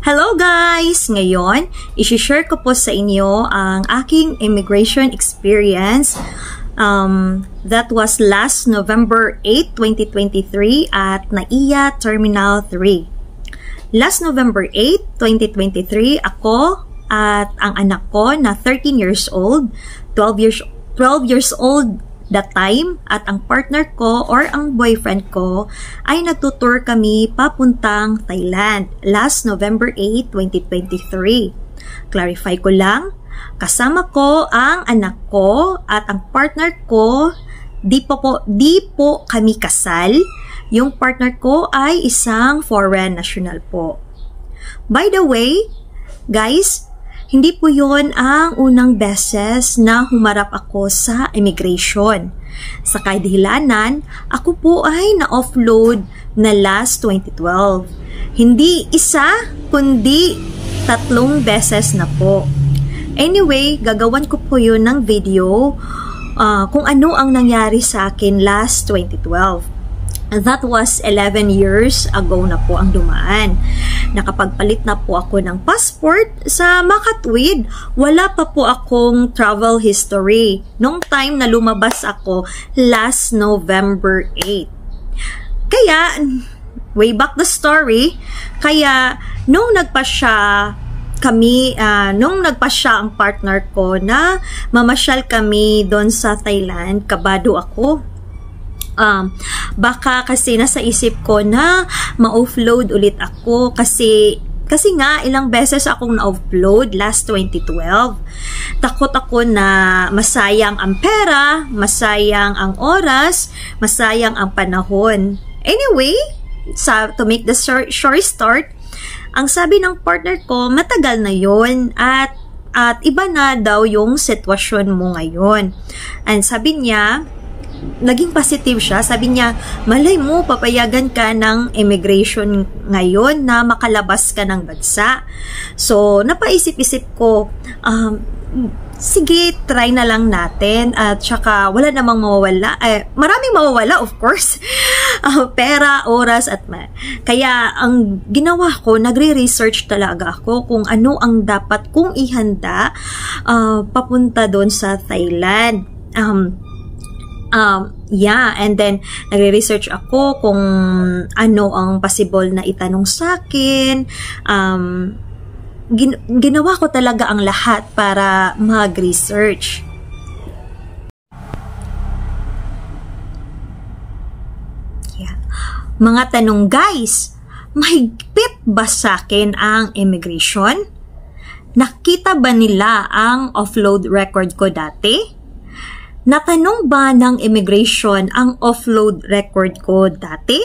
Hello guys! Ngayon, isi-share ko po sa inyo ang aking immigration experience. That was last November 8, 2023 at NAIA Terminal 3. Last November 8, 2023, ako at ang anak ko na 13 years old, 12 years old that time, at ang partner ko or ang boyfriend ko ay nagtutour kami papuntang Thailand last November 8, 2023. Clarify ko lang, kasama ko ang anak ko at ang partner ko, di po kami kasal. Yung partner ko ay isang foreign national po. By the way, guys, hindi po yun ang unang beses na humarap ako sa immigration. Sa kadahilanan, ako po ay na-offload na last 2012. Hindi isa, kundi 3 beses na po. Anyway, gagawan ko po yun ng video kung ano ang nangyari sa akin last 2012. That was 11 years ago na po ang dumaan. Nakapagpalit na po ako ng passport sa makatwid. Wala pa po akong travel history nung time na lumabas ako last November 8. Kaya, way back the story, kaya nung nagpa siya ang partner ko na mamasyal kami doon sa Thailand, kabado ako. Baka kasi nasa isip ko na ma-offload ulit ako kasi nga ilang beses akong na-offload last 2012. Takot ako na masayang ang pera, masayang ang oras, masayang ang panahon. Anyway, to make the story start, ang sabi ng partner ko, matagal na yon at iba na daw yung sitwasyon mo ngayon. And sabi niya, naging positive siya. Sabi niya, malay mo, papayagan ka ng immigration ngayon na makalabas ka ng bansa. So, napaisip-isip ko, sige, try na lang natin. At saka, wala namang mawawala. Maraming mawawala, of course. Pera, oras, at kaya, ang ginawa ko, nagre-research talaga ako kung ano ang dapat kong ihanda papunta doon sa Thailand. And then nagre-research ako kung ano ang possible na itanong sa akin. Ginawa ko talaga ang lahat para mag-research. Mga tanong guys, mahigpit ba sa akin ang immigration? Nakita ba nila ang offload record ko dati? Natanong ba ng immigration ang offload record ko dati?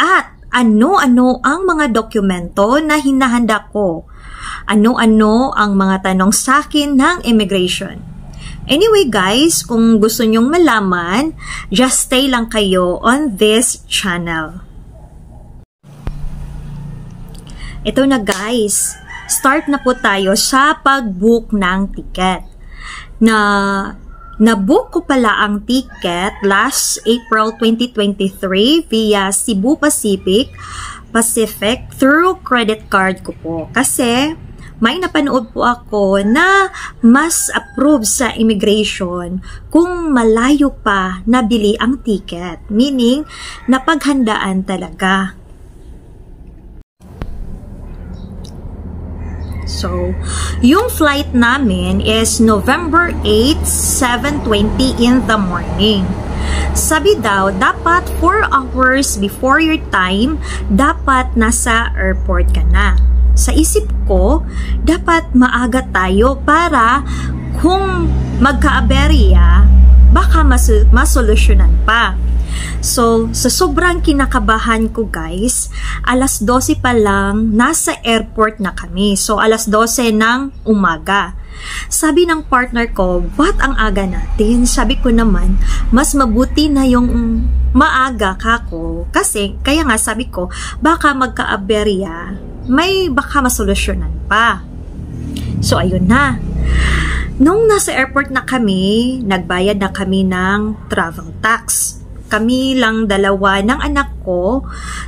At ano-ano ang mga dokumento na hinahanda ko? Ano-ano ang mga tanong sa akin ng immigration? Anyway guys, kung gusto nyong malaman, just stay lang kayo on this channel. Ito na guys, start na po tayo sa pag-book ng ticket. Nabook ko pala ang ticket last April 2023 via Cebu Pacific through credit card ko po. Kasi may napanood po ako na mas approve sa immigration kung malayo pa nabili ang ticket. Meaning, napaghandaan talaga. So, yung flight namin is November 8, 7:20 in the morning. Sabi daw, dapat 4 hours before your time, dapat nasa airport ka na. Sa isip ko, dapat maaga tayo para kung magka-aberya, baka masolusyonan pa. So, sa sobrang kinakabahan ko guys, alas 12 pa lang nasa airport na kami. So, alas 12 ng umaga. Sabi ng partner ko, ba't ang aga natin? Sabi ko naman, mas mabuti na yung maaga kako. Kasi, kaya nga sabi ko, baka magka-aberya, baka masolusyonan pa. So, ayun na. Nung nasa airport na kami, nagbayad na kami ng travel tax. kami lang dalawa ng anak ko,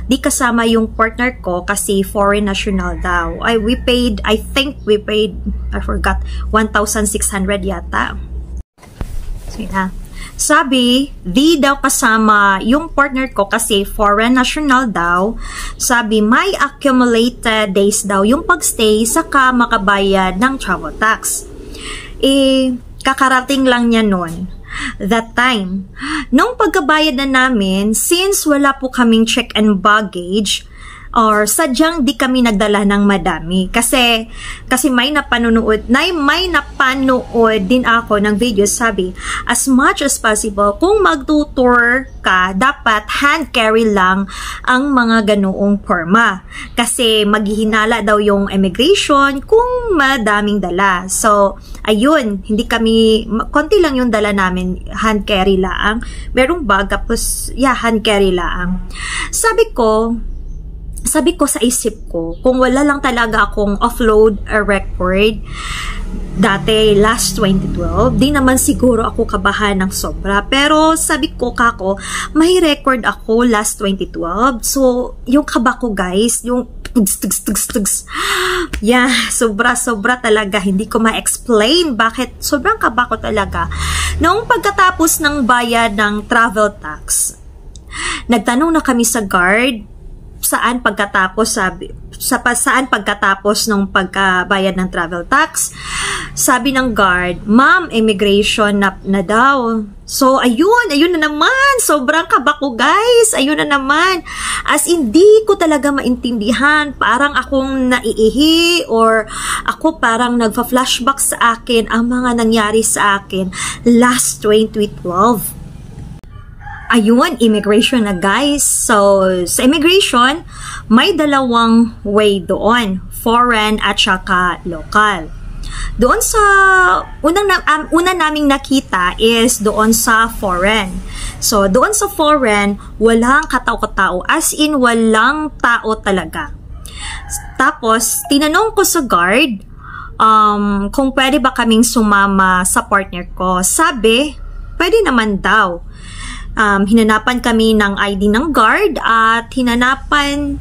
di kasama yung partner ko kasi foreign national daw. I forgot, 1,600 yata. So, sabi, di daw kasama yung partner ko kasi foreign national daw. Sabi, may accumulated days daw yung pagstay saka makabayad ng travel tax. Kakarating lang niya nun. That time, nung pagkabayad na namin, since wala po kaming check and baggage, or sadyang di kami nagdala ng madami. Kasi may napanood din ako ng video, sabi, as much as possible, kung magtutour ka, dapat hand carry lang ang mga ganoong forma. Kasi maghihinala daw yung immigration kung madaming dala. So, ayun, konti lang yung dala namin, hand carry lang. Merong bag, tapos, hand carry lang. Sabi ko sa isip ko, kung wala lang talaga akong offload a record dati last 2012, di naman siguro ako kabahan ng sobra. Pero sabi ko, may record ako last 2012. So, yung kaba ko guys, yung sobra talaga. Hindi ko ma-explain bakit sobrang kaba ko talaga. Noong pagkatapos ng bayad ng travel tax, nagtanong na kami sa guard, saan pagkatapos ng pagkabayad ng travel tax. Sabi ng guard, ma'am, immigration na daw. So, ayun na naman. Sobrang kaba ko, guys. Ayun na naman. As in, di ko talaga maintindihan. Parang akong naiihi or ako parang nagfa-flashback sa akin ang mga nangyari sa akin last 2012. Ayun, immigration na guys. So, sa immigration, may dalawang way doon. Foreign at saka local. Doon sa, una naming nakita is doon sa foreign. So, doon sa foreign, walang katao-katao. As in, walang tao talaga. Tapos, tinanong ko sa guard, kung pwede ba kaming sumama sa partner ko. Sabi, pwede naman daw. Hinanapan kami ng ID ng guard at hinanapan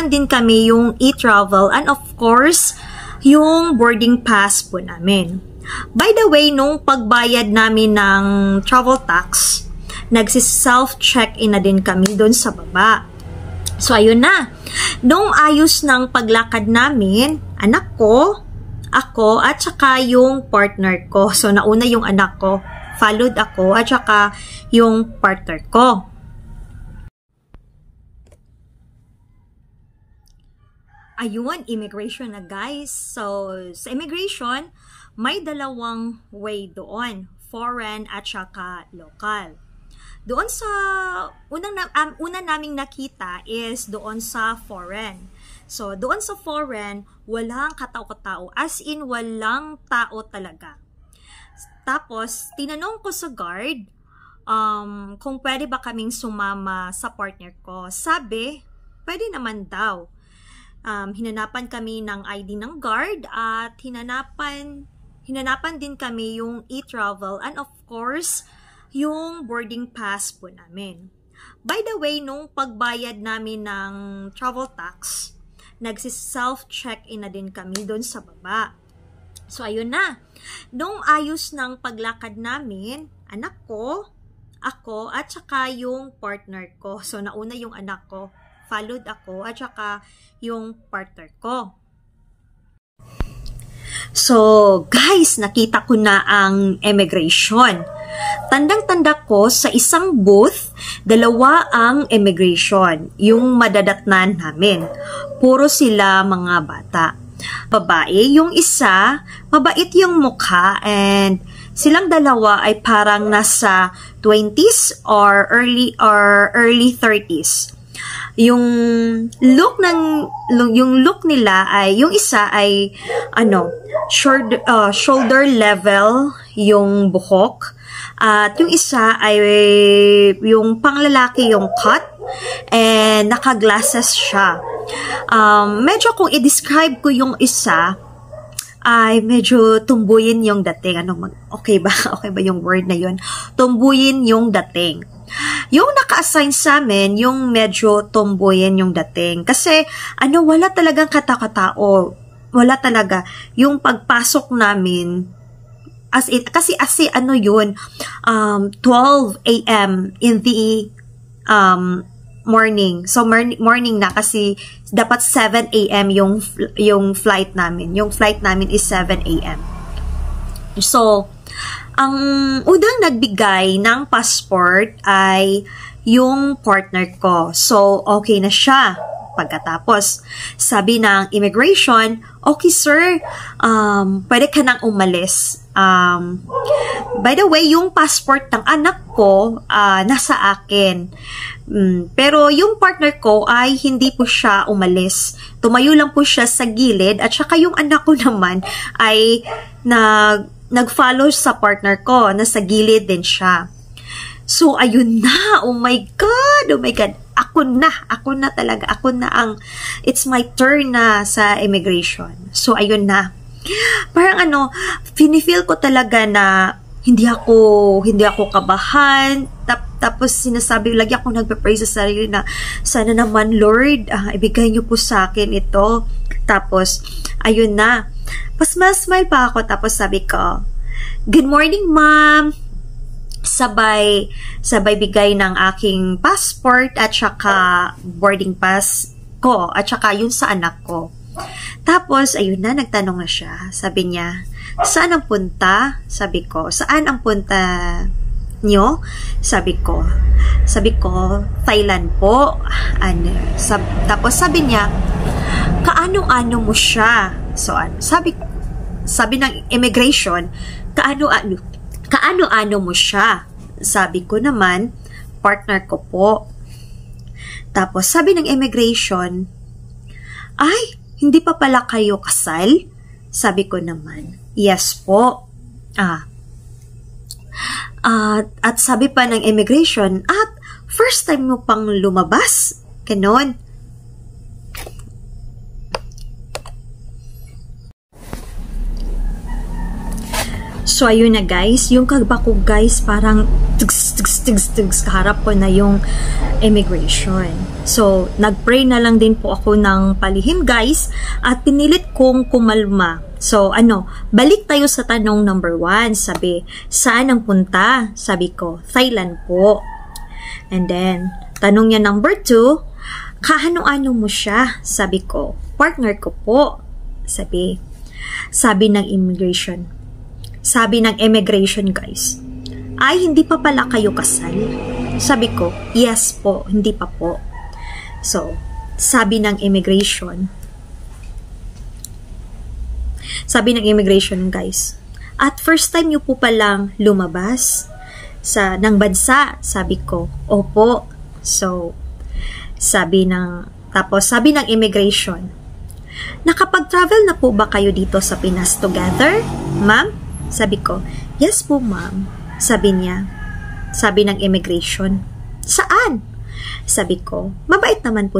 din kami yung e-travel and of course, yung boarding pass po namin. By the way, nung pagbayad namin ng travel tax, nagsi-self-check-in na din kami doon sa baba. So, ayun na. Nung ayos ng paglakad namin, anak ko, ako, at saka yung partner ko. So, nauna yung anak ko, followed ako, at saka yung partner ko. Ayun, immigration na guys. So, sa immigration, may dalawang way doon. Foreign at saka local. Doon sa, una naming nakita is doon sa foreign. So, doon sa foreign, walang katao-katao. As in, walang tao talaga. Tapos, tinanong ko sa guard, kung pwede ba kaming sumama sa partner ko. Sabi, pwede naman daw. Hinanapan kami ng ID ng guard at hinanapan din kami yung e-travel and of course, yung boarding pass po namin. By the way, nung pagbayad namin ng travel tax, nagsi-self-check-in na din kami doon sa baba. So, ayun na. Nung ayos ng paglakad namin, anak ko, ako, at saka yung partner ko. So, nauna yung anak ko, followed ako, at saka yung partner ko. So, guys, nakita ko na ang immigration. Tandang-tanda ko sa isang booth, dalawa ang immigration, yung madadatnan namin. Puro sila mga bata. Babae, yung isa, mabait yung mukha and silang dalawa ay parang nasa 20s or early 30s. Yung look nila ay yung isa ay shoulder level yung buhok at yung isa ay yung panglalaki yung cut and naka-glasses siya. Medyo kung i-describe ko yung isa ay medyo tumbuyin yung dating. Okay ba? Okay ba yung word na yun? Tumbuyin yung dating. yung naka-assign sa amin, yung medyo tomboyan yung dating. Kasi, wala talagang katakatao. Wala talaga. Yung pagpasok namin, kasi yun, 12 a.m. in the morning. So, morning na kasi dapat 7 a.m. yung flight namin. Yung flight namin is 7 a.m. So, ang unang nagbigay ng passport ay yung partner ko. So, okay na siya. Pagkatapos, sabi ng immigration, okay sir, pwede ka nang umalis. By the way, yung passport ng anak ko, nasa akin. Pero yung partner ko ay hindi po siya umalis. Tumayo lang po siya sa gilid at saka yung anak ko naman ay nag-follow sa partner ko, nasa gilid din siya. So, ayun na. Oh my God. Ako na talaga. It's my turn na sa immigration. So, ayun na. Parang finifeel ko talaga na hindi ako kabahan. Tapos sinasabi, lagi ako nagpe-pray sa sarili na, sana naman Lord, ibigay niyo po sa akin ito. Tapos, ayun na. Smile pa ako. Tapos sabi ko, good morning ma'am. Sabay bigay ng aking passport at saka boarding pass ko at saka yun sa anak ko. Tapos, ayun na, nagtanong na siya. Sabi niya, saan ang punta? Sabi ko, saan ang punta nyo? Sabi ko, Thailand po. Tapos sabi niya, kaano-ano mo siya? So, sabi ng immigration, kaano-ano mo siya? Sabi ko naman, partner ko po. Tapos sabi ng immigration, ay, hindi pa pala kayo kasal? Sabi ko naman, yes po. At sabi pa ng immigration, at first time mo pang lumabas? Ganon. So, ayun na guys. Yung kagba ko guys, parang kaharap ko na yung immigration. So, nag-pray na lang din po ako ng palihim guys at pinilit kong kumalma. So, balik tayo sa tanong number 1. Sabi, saan ang punta? Sabi ko, Thailand po. And then, tanong niya number 2, kaano-ano mo siya? Sabi ko, partner ko po. Sabi ng immigration. Sabi ng immigration guys, ay hindi pa pala kayo kasal? Sabi ko, yes po, hindi pa po. So, sabi ng immigration guys, at first time niyo po palang lumabas ng bansa? Sabi ko, opo. So, sabi ng immigration, nakapag-travel na po ba kayo dito sa Pinas together, ma'am? Sabi ko, yes po ma'am. Sabi ng immigration, saan? Sabi ko, mabait naman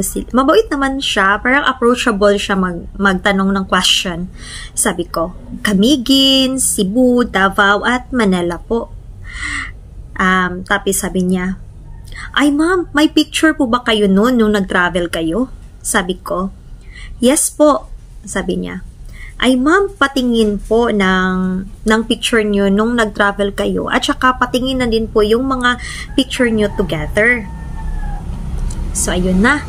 siya, parang approachable siya magtanong ng question. Sabi ko, Camiguin, Cebu, Davao, at Manila po. Tapos sabi niya, ay ma'am, may picture po ba kayo nung nag-travel kayo? Sabi ko, yes po. Sabi niya, ay ma'am, patingin po ng picture nyo nung nag-travel kayo at saka patingin na din po yung mga picture nyo together. So, ayun na.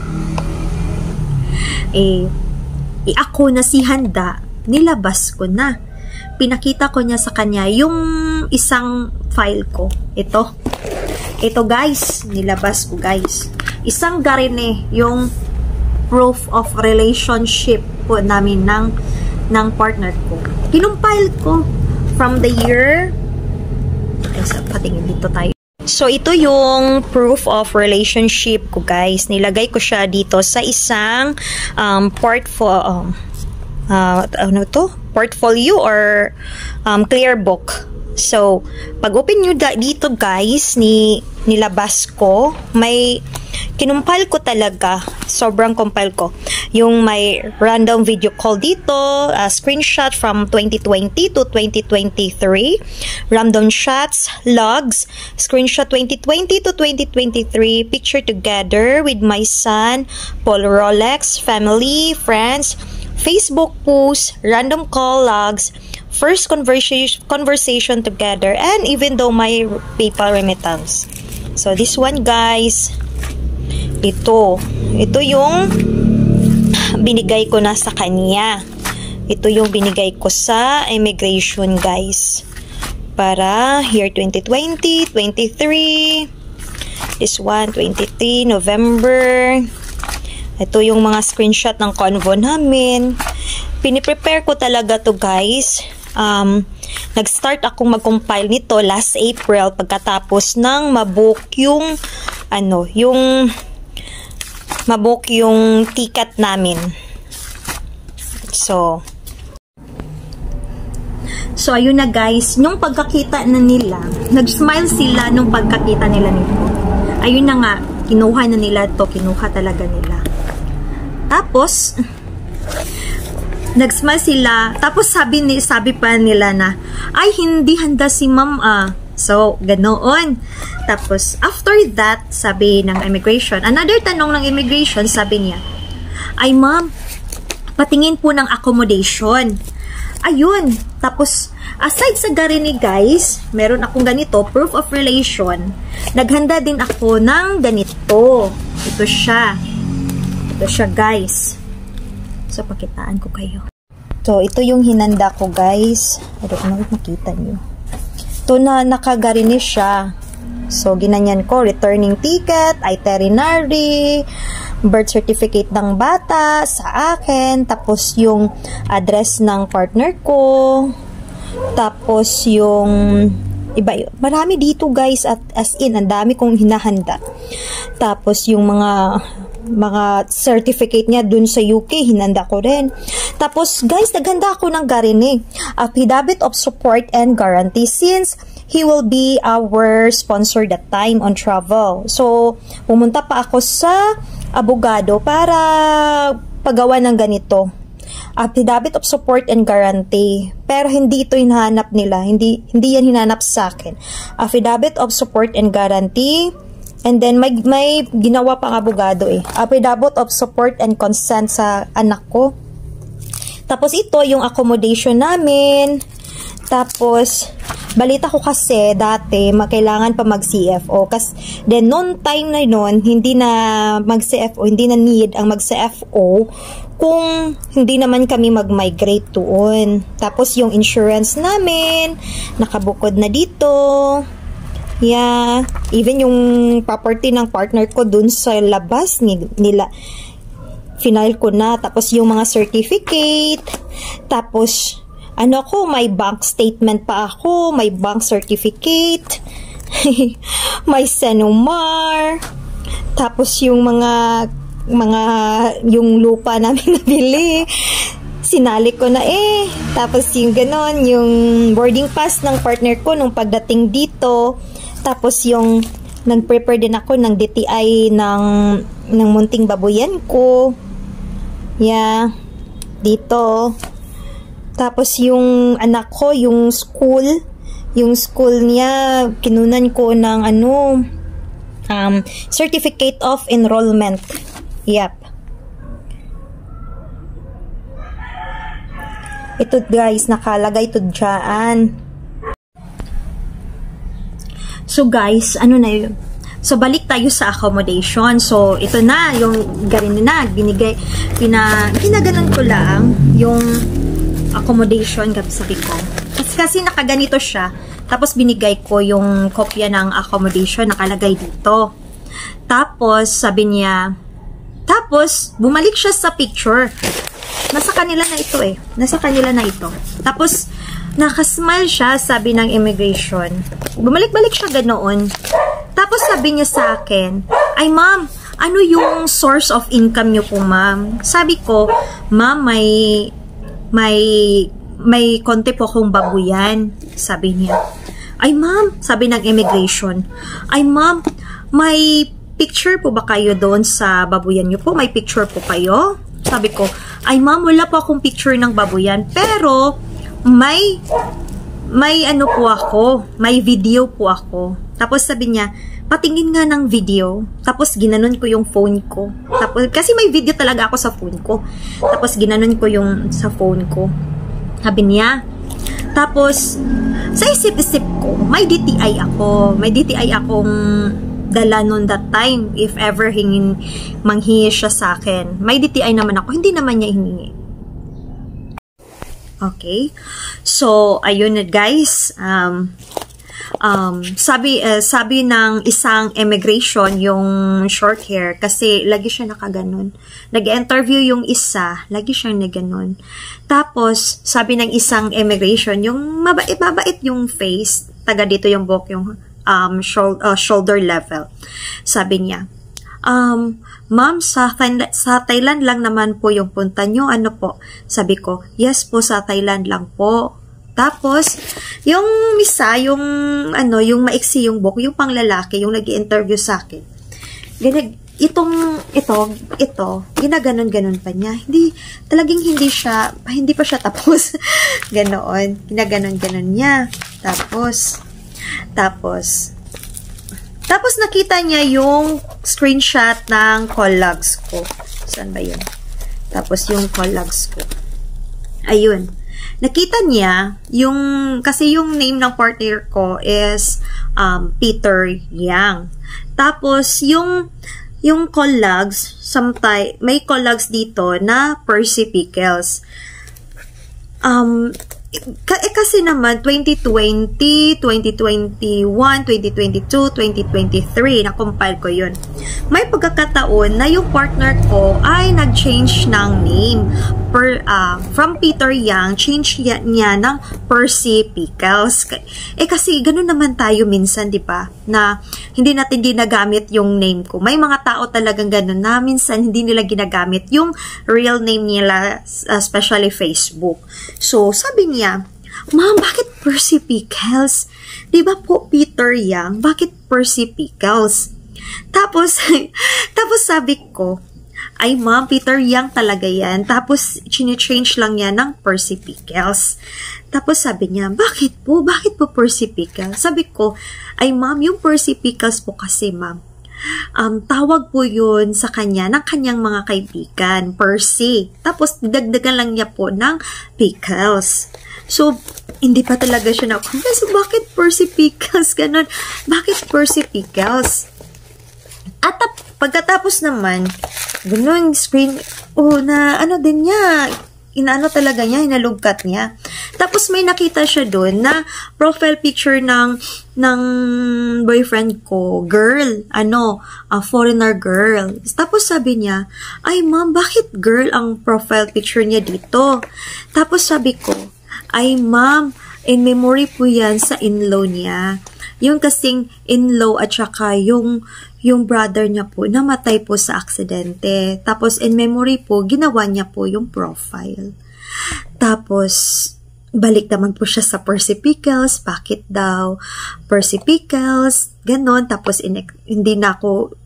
Ako na si handa, nilabas ko na. Pinakita ko niya sa kanya yung isang file ko. Ito guys, nilabas ko guys. Isang garine, yung proof of relationship po namin ng partner ko. Kinumpile ko from the year. Patingin dito tayo. So, ito yung proof of relationship ko, guys. Nilagay ko siya dito sa isang portfolio or clear book. So, pag open nyo dito, guys, nilabas ko, may kinumpile ko talaga. Sobrang compile ko. yung may random video call dito, screenshot from 2020 to 2023, random shots, logs, screenshot 2020 to 2023, picture together with my son, Paul Rolex, family, friends, Facebook posts, random call logs, first conversation together, and even though my PayPal remittance. So this one guys, ito yung binigay ko na sa kanya. Ito yung binigay ko sa immigration guys. Para year 2020, 23, this one, 23, November. Ito yung mga screenshot ng convo namin. Piniprepare ko talaga to guys. Nag-start akong mag-compile nito last April pagkatapos ng mabook yung mabook yung ticket namin. So ayun na guys, nung pagkakita na nila, nag-smile sila nung pagkakita nila nito. Ayun na nga, kinuha na nila to, kinuha talaga nila. Tapos nag-smile sila, tapos sabi pa nila na, ay hindi handa si ma'am So, ganoon. Tapos, after that, sabi ng immigration, another tanong ng immigration, sabi niya, ay ma'am, patingin po ng accommodation. Ayun. Tapos, aside sa garinig guys, meron akong ganito, proof of relation. Naghanda din ako ng ganito. Ito siya. Ito siya guys. So, pakitaan ko kayo. So, ito yung hinanda ko guys. I don't know if makita nyo. Ito na nakagarini siya. So, ginanyan ko, returning ticket, itinerary, birth certificate ng bata sa akin, tapos yung address ng partner ko, tapos yung iba, marami dito guys, as in, ang dami kong hinahanda. Tapos yung mga certificate niya dun sa UK, hinanda ko rin. Tapos, guys, naghanda ako ng garinig. Affidavit of support and guarantee since he will be our sponsor that time on travel. So, pumunta pa ako sa abogado para pagawa ng ganito. Affidavit of support and guarantee. Pero hindi ito hinahanap nila. Hindi yan hinanap sa akin. Affidavit of support and guarantee. And then, may ginawa pang abogado Affidavit of support and consent sa anak ko. Tapos, ito yung accommodation namin. Tapos, balita ko kasi dati, kailangan pa mag-CFO. Kasi, then, noon time na yun, hindi na mag-CFO, hindi na need ang mag-CFO kung hindi naman kami mag-migrate doon. Tapos, yung insurance namin, nakabukod na dito. Yeah, even yung property ng partner ko dun sa labas nila, final ko na. Tapos yung mga certificate, tapos ano ko, may bank statement pa ako, may bank certificate, may Senomar, tapos yung yung lupa namin nabili, sinali ko na tapos yung ganon, yung boarding pass ng partner ko nung pagdating dito. Tapos yung nag-prepare din ako ng DTI ng munting babuyan ko. Yeah. Dito. Tapos yung anak ko, yung school niya, kinunan ko ng certificate of enrollment. Yep. Ito guys, nakalagay ito dyan. So guys, ano na yun? So balik tayo sa accommodation. So ito na, yung garin na, pinaganon ko lang yung accommodation, sabi ko. Kasi nakaganito siya. Tapos binigay ko yung kopya ng accommodation, nakalagay dito. Tapos sabi niya, tapos bumalik siya sa picture. Nasa kanila na ito Nasa kanila na ito. Tapos nakasmile siya, sabi ng immigration. Bumalik-balik siya ganoon. Tapos sabi niya sa akin, ay ma'am, ano yung source of income niyo po ma'am? Sabi ko, ma'am, may konti po akong babuyan. Sabi niya, ay ma'am, sabi ng immigration, ay ma'am, may picture po ba kayo doon sa babuyan niyo po? May picture po kayo? sabi ko, ay ma'am, wala po akong picture ng baboyan. Pero, may ano po ako, may video po ako. Tapos sabi niya, patingin nga ng video. Tapos ginanon ko yung phone ko. Tapos, kasi may video talaga ako sa phone ko. Tapos ginanon ko yung sa phone ko. Sabi niya. Tapos, sa isip-isip ko, may DTI ako. May DTI akong dala noon that time. If ever manghingi siya sa akin. May DTI naman ako. Hindi naman niya hiningi. Okay? So, ayun na guys. Sabi ng isang immigration yung short hair kasi lagi siya nakaganon. Nag-interview yung isa, lagi siyang naganon. Tapos, sabi ng isang immigration, yung mabait yung face, taga dito yung buhok, yung shoulder level. Sabi niya, ma'am, sa Thailand lang naman po yung punta nyo, ano po? Sabi ko, yes po, sa Thailand lang po. Tapos, yung isa, yung maiksi yung buhok, yung panglalaki, yung nag-i-interview sa akin. Ito, ginaganon-ganon pa niya. Hindi pa siya tapos. Ganoon, ginaganon-ganon niya. Tapos nakita niya yung screenshot ng call logs ko. Saan ba yun? Tapos yung call logs ko. Ayun. Nakita niya, kasi yung name ng partner ko is Peter Yang. Tapos, yung call logs, may call logs dito na Percy Pickles. Kasi naman, 2020, 2021, 2022, 2023, na-compile ko yun. May pagkakataon na yung partner ko ay nag-change ng name. From Peter Yang, change niya ng Percy Pickles. Kasi ganun naman tayo minsan, di ba? Na hindi natin ginagamit yung name ko. May mga tao talagang ganun na minsan hindi nila ginagamit yung real name nila, especially Facebook. So, sabi niya, ma'am, bakit Percy Pickles? Di ba po Peter Yang? Bakit Percy Pickles? Tapos sabi ko, ay ma'am, Peter Yang talaga yan. Tapos, change lang niya ng Percy Pickles. Tapos sabi niya, bakit po? Bakit po Percy Pickles? Sabi ko, ay ma'am, yung Percy Pickles po kasi ma'am, tawag po yun sa kanya ng kanyang mga kaibigan, Percy. Tapos, dagdagan lang niya po ng Pickles. So, hindi pa talaga siya na-convince. So, bakit Percy Pickles? Ganon. Bakit Percy Pickles? At pagkatapos naman, ganun, talaga niya, hinalugkat niya. Tapos may nakita siya doon na profile picture ng boyfriend ko, girl, foreigner girl. Tapos sabi niya, ay ma'am, bakit girl ang profile picture niya dito? Tapos sabi ko, ay ma'am, in memory po yan sa in-law niya. Yung kasing in-law at saka yung brother niya po, namatay po sa aksidente. Tapos, in memory po, ginawa niya po yung profile. Tapos, balik naman po siya sa Percy Pickles. Bakit daw? Percy Pickles, ganon. Tapos, hindi na ako,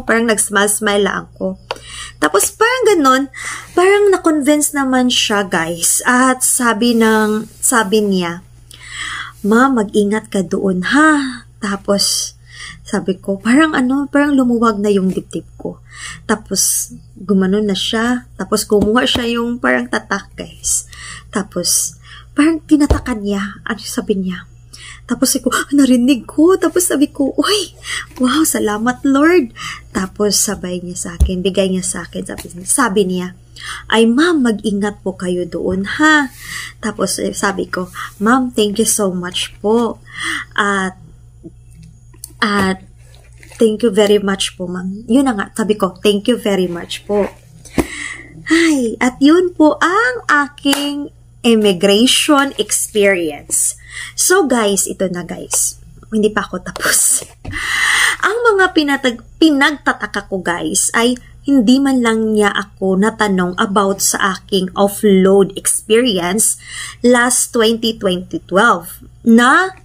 parang nag-smile lang ako. Tapos, parang ganon, parang na-convince naman siya, guys. At sabi niya, ma, mag-ingat ka doon, ha? Tapos, sabi ko, parang lumuwag na yung dibdib ko. Tapos, gumanon na siya. Tapos, kumuha siya yung parang tatak, guys. Tapos, parang tinatakan niya. Ano sabi niya? Tapos, narinig ko. Tapos, sabi ko, uy, wow, salamat, Lord. Tapos, sabay niya sa akin, bigay niya sa akin. Sabi niya, ay ma'am, mag-ingat po kayo doon, ha? Tapos, sabi ko, ma'am, thank you so much po. At thank you very much po, ma'am. Yun na nga, sabi ko, thank you very much po. Ay, at yun po ang aking immigration experience. So, guys, ito na, guys. Hindi pa ako tapos. Ang mga pinagtataka ko, guys, ay hindi man lang niya ako natanong about sa aking offload experience last 2012 na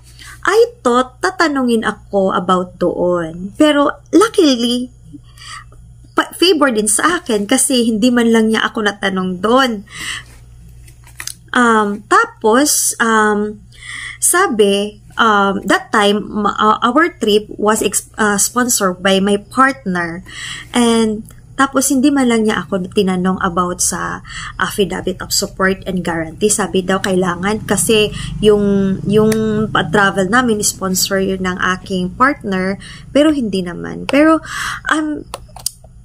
I thought tatanungin ako about doon. Pero luckily, favor din sa akin kasi hindi man lang niya ako natanong doon. Tapos, sabi, that time, our trip was sponsored by my partner. And tapos, hindi man lang niya ako tinanong about sa affidavit of support and guarantee. Sabi daw, kailangan kasi yung travel namin, sponsor yun ng aking partner, pero hindi naman. Pero,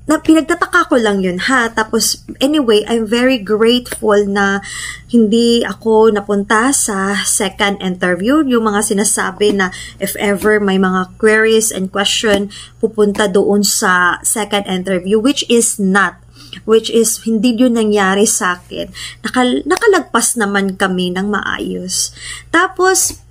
pinagtataka ko lang yun, ha? Tapos, anyway, I'm very grateful na hindi ako napunta sa second interview. Yung mga sinasabi na if ever may mga queries and question, pupunta doon sa second interview, which is hindi yun nangyari sa akin. Nakalagpas naman kami ng maayos. Tapos,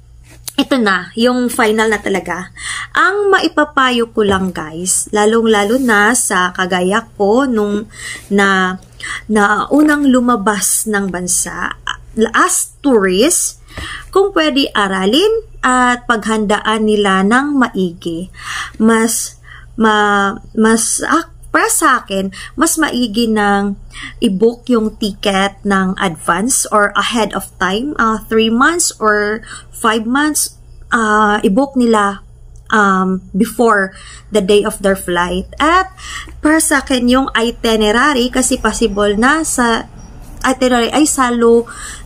ito na, yung final na talaga. Ang maipapayo ko lang, guys, lalong-lalo na sa kagaya ko nung na unang lumabas ng bansa as tourist, kung pwede aralin at paghandaan nila ng maigi. Para sa akin, mas maigi ng i-book yung ticket ng advance or ahead of time, 3 months or 5 months, i-book nila before the day of their flight. At para sa akin, yung itinerary, kasi possible na sa itinerary ay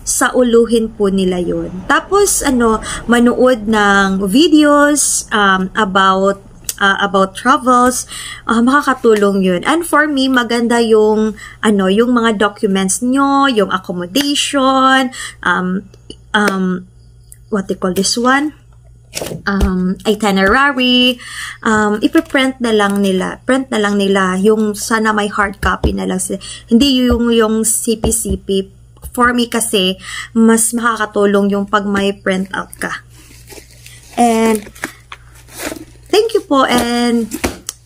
sauluhin po nila yun. Tapos, manood ng videos about travels, makakatulong yun. And for me, maganda yung mga documents nyo, yung accommodation, what they call this one? Itinerary, ipiprint na lang nila, yung sana may hard copy na lang, hindi yung CP. For me kasi, mas makakatulong yung pag may print out ka. And, thank you po, and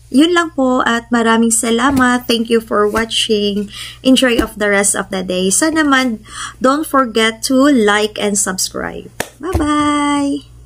yun lang po, at maraming salamat. Thank you for watching. Enjoy of the rest of the day. Sana naman, don't forget to like and subscribe. Bye-bye!